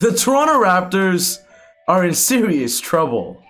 The Toronto Raptors are in serious trouble.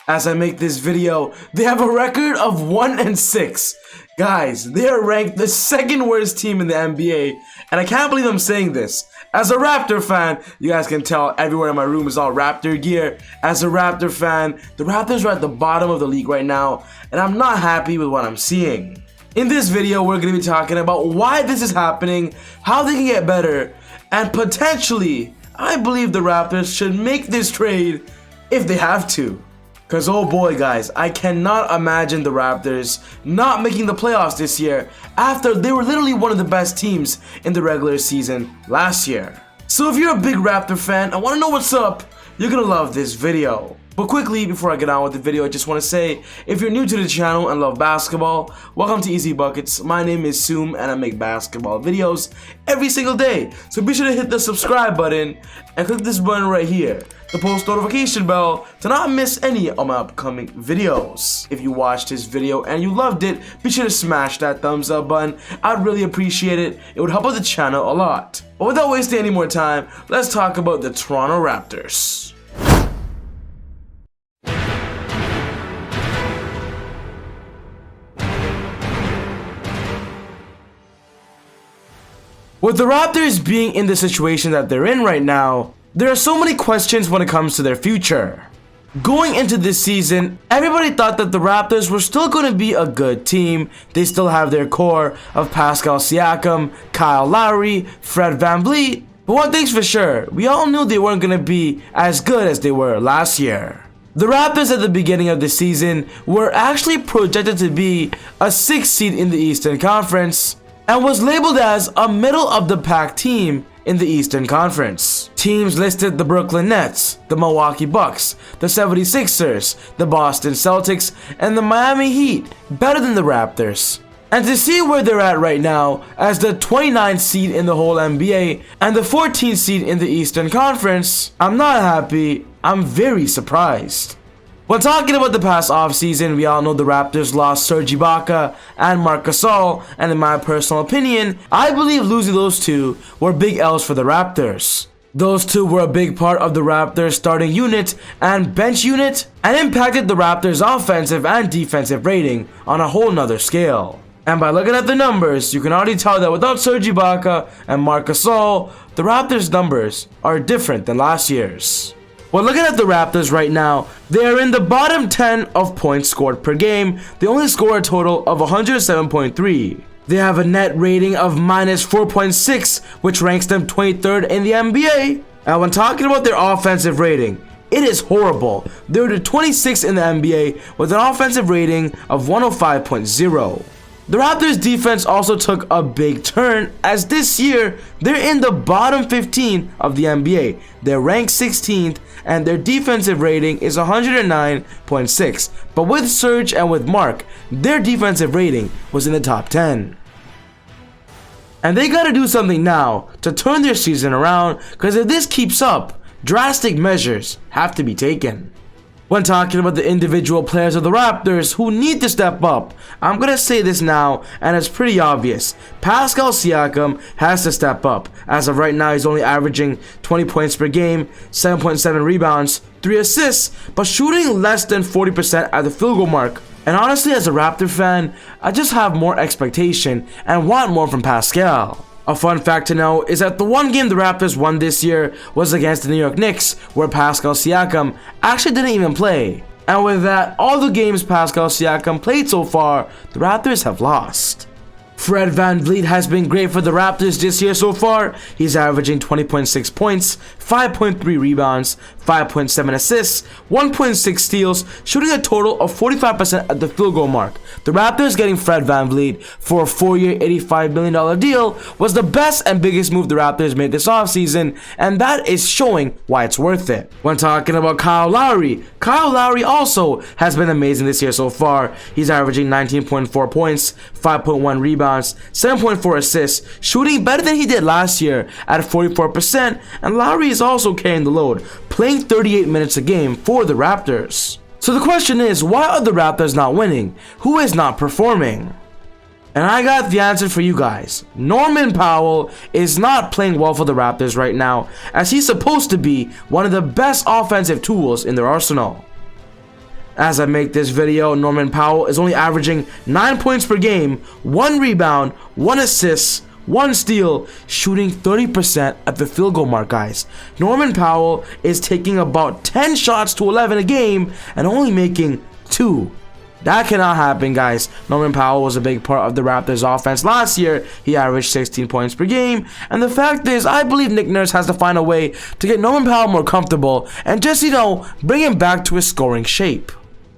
As I make this video, they have a record of 1-6. Guys, they are ranked the second worst team in the NBA, and I can't believe I'm saying this. As a Raptor fan, you guys can tell everywhere in my room is all Raptor gear. As a Raptor fan, the Raptors are at the bottom of the league right now, and I'm not happy with what I'm seeing. In this video, we're going to be talking about why this is happening, how they can get better, and potentially, I believe the Raptors should make this trade if they have to. Cause oh boy guys, I cannot imagine the Raptors not making the playoffs this year after they were literally one of the best teams in the regular season last year. So if you're a big Raptor fan and want to know what's up, you're gonna love this video. But quickly, before I get on with the video, I just want to say, if you're new to the channel and love basketball, welcome to Easy Buckets. My name is Soom and I make basketball videos every single day. So be sure to hit the subscribe button and click this button right here, the post notification bell, to not miss any of my upcoming videos. If you watched this video and you loved it, be sure to smash that thumbs up button. I'd really appreciate it. It would help out the channel a lot. But without wasting any more time, let's talk about the Toronto Raptors. With the Raptors being in the situation that they're in right now, there are so many questions when it comes to their future. Going into this season, everybody thought that the Raptors were still going to be a good team. They still have their core of Pascal Siakam, Kyle Lowry, Fred VanVleet. But one thing's for sure, we all knew they weren't going to be as good as they were last year. The Raptors at the beginning of the season were actually projected to be a 6th seed in the Eastern Conference, and was labeled as a middle-of-the-pack team in the Eastern Conference. Teams listed the Brooklyn Nets, the Milwaukee Bucks, the 76ers, the Boston Celtics, and the Miami Heat better than the Raptors. And to see where they're at right now, as the 29th seed in the whole NBA and the 14th seed in the Eastern Conference, I'm not happy, I'm very surprised. When talking about the past offseason, we all know the Raptors lost Serge Ibaka and Marc Gasol, and in my personal opinion, I believe losing those two were big L's for the Raptors. Those two were a big part of the Raptors starting unit and bench unit, and impacted the Raptors' offensive and defensive rating on a whole nother scale. And by looking at the numbers, you can already tell that without Serge Ibaka and Marc Gasol, the Raptors' numbers are different than last year's. When looking at the Raptors right now, they are in the bottom 10 of points scored per game. They only score a total of 107.3. They have a net rating of -4.6, which ranks them 23rd in the NBA. And when talking about their offensive rating, it is horrible. They're the 26th in the NBA with an offensive rating of 105.0. The Raptors defense also took a big turn, as this year they're in the bottom 15 of the NBA. They're ranked 16th and their defensive rating is 109.6. But with Serge and with Marc, their defensive rating was in the top 10. And they gotta do something now to turn their season around, because if this keeps up, drastic measures have to be taken. When talking about the individual players of the Raptors who need to step up, I'm going to say this now, and it's pretty obvious. Pascal Siakam has to step up. As of right now, he's only averaging 20 points per game, 7.7 rebounds, 3 assists, but shooting less than 40% at the field goal mark. And honestly, as a Raptor fan, I just have more expectation and want more from Pascal. A fun fact to know is that the one game the Raptors won this year was against the New York Knicks, where Pascal Siakam actually didn't even play. And with that, all the games Pascal Siakam played so far, the Raptors have lost. Fred VanVleet has been great for the Raptors this year so far. He's averaging 20.6 points, 5.3 rebounds, 5.7 assists, 1.6 steals, shooting a total of 45% at the field goal mark. The Raptors getting Fred VanVleet for a 4-year, $85 million deal was the best and biggest move the Raptors made this offseason, and that is showing why it's worth it. When talking about Kyle Lowry also has been amazing this year so far. He's averaging 19.4 points, 5.1 rebounds, 7.4 assists, shooting better than he did last year at 44%, and Lowry is also carrying the load, playing 38 minutes a game for the Raptors. So the question is, why are the Raptors not winning? Who is not performing? And I got the answer for you guys. Norman Powell is not playing well for the Raptors right now, as he's supposed to be one of the best offensive tools in their arsenal. As I make this video, Norman Powell is only averaging 9 points per game, 1 rebound, 1 assist, 1 steal, shooting 30% at the field goal mark, guys. Norman Powell is taking about 10 shots to 11 a game and only making 2. That cannot happen, guys. Norman Powell was a big part of the Raptors offense last year. He averaged 16 points per game. And the fact is, I believe Nick Nurse has to find a way to get Norman Powell more comfortable and just, bring him back to his scoring shape.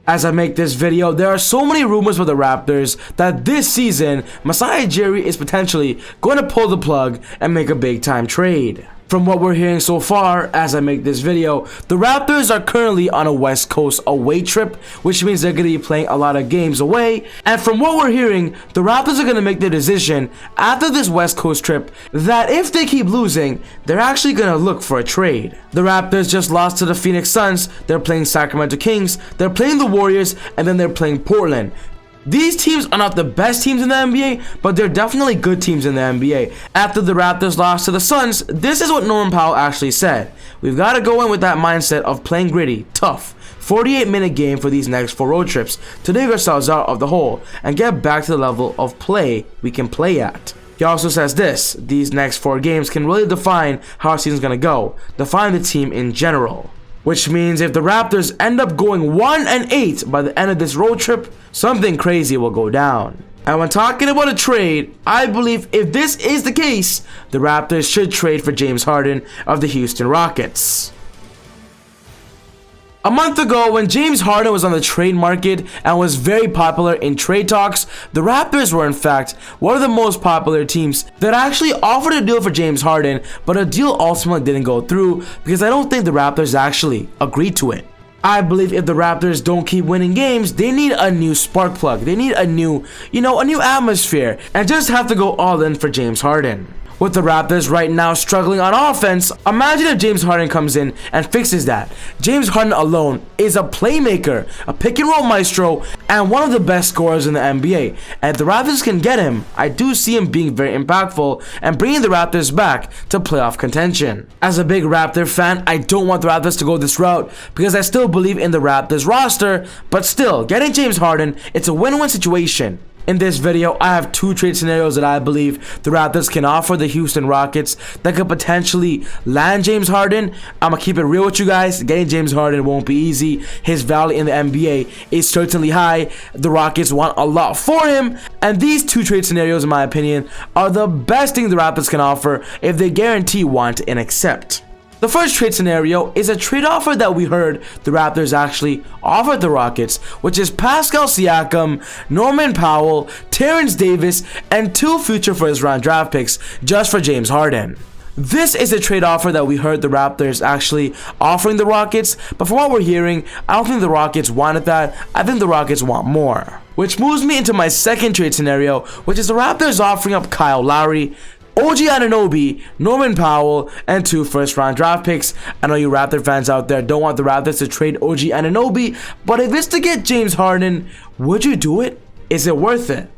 As I make this video, there are so many rumors for the Raptors that this season, Masai Ujiri is potentially going to pull the plug and make a big time trade. From what we're hearing so far, as I make this video, the Raptors are currently on a West Coast away trip, which means they're going to be playing a lot of games away. And from what we're hearing, the Raptors are going to make the decision after this West Coast trip that if they keep losing, they're actually going to look for a trade. The Raptors just lost to the Phoenix Suns, they're playing Sacramento Kings, they're playing the Warriors, and then they're playing Portland. These teams are not the best teams in the NBA, but they're definitely good teams in the NBA. After the Raptors lost to the Suns, this is what Norman Powell actually said. We've got to go in with that mindset of playing gritty, tough, 48-minute game for these next 4 road trips to dig ourselves out of the hole and get back to the level of play we can play at. He also says this: these next 4 games can really define how our season's going to go, define the team in general. Which means if the Raptors end up going 1-8 by the end of this road trip, something crazy will go down. And when talking about a trade, I believe if this is the case, the Raptors should trade for James Harden of the Houston Rockets. A month ago, when James Harden was on the trade market and was very popular in trade talks, the Raptors were in fact one of the most popular teams that actually offered a deal for James Harden, but a deal ultimately didn't go through because I don't think the Raptors actually agreed to it. I believe if the Raptors don't keep winning games, they need a new spark plug. They need a new, a new atmosphere, and just have to go all in for James Harden. With the Raptors right now struggling on offense, imagine if James Harden comes in and fixes that. James Harden alone is a playmaker, a pick and roll maestro, and one of the best scorers in the NBA. And if the Raptors can get him, I do see him being very impactful and bringing the Raptors back to playoff contention. As a big Raptor fan, I don't want the Raptors to go this route because I still believe in the Raptors roster, but still, getting James Harden, it's a win-win situation. In this video, I have 2 trade scenarios that I believe the Raptors can offer the Houston Rockets that could potentially land James Harden. I'm going to keep it real with you guys. Getting James Harden won't be easy. His value in the NBA is certainly high. The Rockets want a lot for him. And these 2 trade scenarios, in my opinion, are the best thing the Raptors can offer if they guarantee want and accept. The first trade scenario is a trade offer that we heard the Raptors actually offered the Rockets, which is Pascal Siakam, Norman Powell, Terrence Davis, and 2 future first-round draft picks just for James Harden. This is a trade offer that we heard the Raptors actually offering the Rockets, but from what we're hearing, I don't think the Rockets wanted that. I think the Rockets want more. Which moves me into my second trade scenario, which is the Raptors offering up Kyle Lowry, OG Anunoby, Norman Powell, and 2 first-round draft picks. I know you Raptor fans out there don't want the Raptors to trade OG Anunoby, but if it's to get James Harden, would you do it? Is it worth it?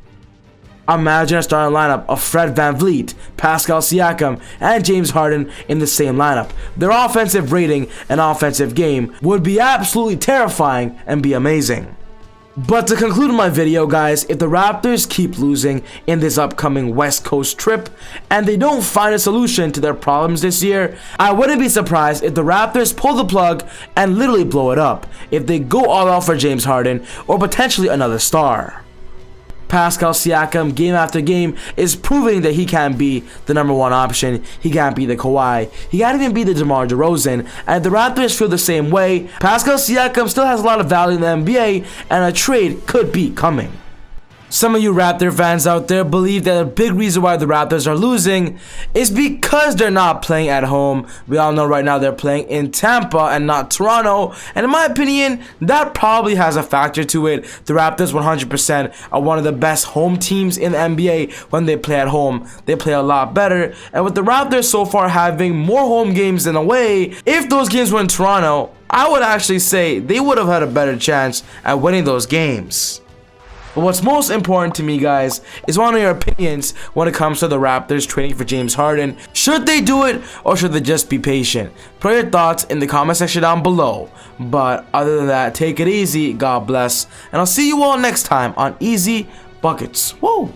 Imagine a starting lineup of Fred VanVleet, Pascal Siakam, and James Harden in the same lineup. Their offensive rating and offensive game would be absolutely terrifying and be amazing. But to conclude my video, guys, if the Raptors keep losing in this upcoming West Coast trip and they don't find a solution to their problems this year, I wouldn't be surprised if the Raptors pull the plug and literally blow it up if they go all out for James Harden or potentially another star. Pascal Siakam, game after game, is proving that he can't be the number 1 option. He can't be the Kawhi. He can't even be the DeMar DeRozan. And if the Raptors feel the same way, Pascal Siakam still has a lot of value in the NBA, and a trade could be coming. Some of you Raptor fans out there believe that a big reason why the Raptors are losing is because they're not playing at home. We all know right now they're playing in Tampa and not Toronto. And in my opinion, that probably has a factor to it. The Raptors 100% are one of the best home teams in the NBA. When they play at home, they play a lot better. And with the Raptors so far having more home games than away, if those games were in Toronto, I would actually say they would have had a better chance at winning those games. But what's most important to me, guys, is one of your opinions when it comes to the Raptors trading for James Harden. Should they do it, or should they just be patient? Put your thoughts in the comment section down below. But other than that, take it easy, God bless, and I'll see you all next time on Easy Buckets. Woo!